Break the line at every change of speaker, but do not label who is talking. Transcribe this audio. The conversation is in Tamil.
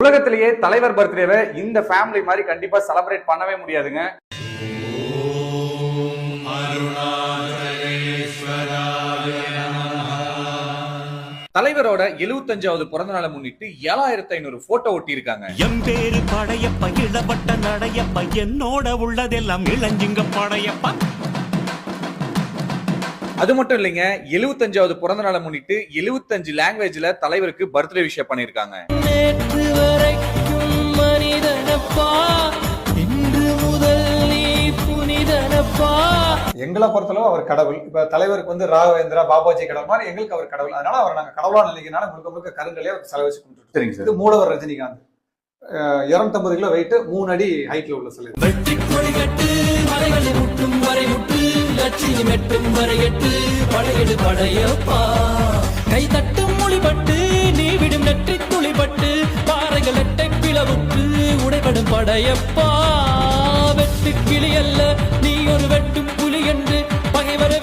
உலகத்திலேயே தலைவர் பர்த்டேவை இந்த ஃபேமிலி மாதிரி கண்டிப்பா செலிப்ரேட் பண்ணவே முடியாதுங்க. தலைவரோட 75வது பிறந்த நாளை முன்னிட்டு 7500 போட்டோ ஒட்டி இருக்காங்க.
எம் பேரு படையப்ப, இளவட்ட நடையப்ப, என்னோட உள்ளதெல்லாம் இளஞ்சிங்க படையப்ப.
அது மட்டும் இல்லைங்க, 75வது பிறந்த நாளை முன்னிட்டு 75 லாங்குவேஜ்ல தலைவருக்கு பர்த்டே விஷ் பண்ணிருக்காங்க.
நேற்று வரைக்கும் மனிதனப்பா, இன்று முதல் நீ புனிதனப்பா.
எங்களை பொறுத்தளவு அவர் கடவுள். இப்ப தலைவருக்கு வந்து ராகவேந்திரா, பாபாஜி கடவுள் மாதிரி எங்களுக்கு அவர் கடவுள். அதனால அவர் நாங்க கடவுளா நினைக்கிறனால முழுக்க முழுக்க கருங்கலே அவர் செலவு வச்சு கொண்டு.
சரிங்க சார்.
இது மூலவர் ரஜினிகாந்த், 250 கிலோ வெயிட், 3 அடி ஹைட்ல உள்ள சிலை.
வெற்றி கொடி கட்டு, மலைகளை முட்டும் வரை முட்டு, லட்சியம் மெட்டும் வரை எட்டு, படையெடு படையப்பா. கை தட்டும் மொழிபட்டு, நீ விடும் நெற்றி துளிபட்டு, பாறைகள் எட்டை பிளவுற்று உடைபடும் படையப்பா. வெட்டு கிளி அல்ல நீ ஒரு வெட்டும் புலி என்று பகைவரை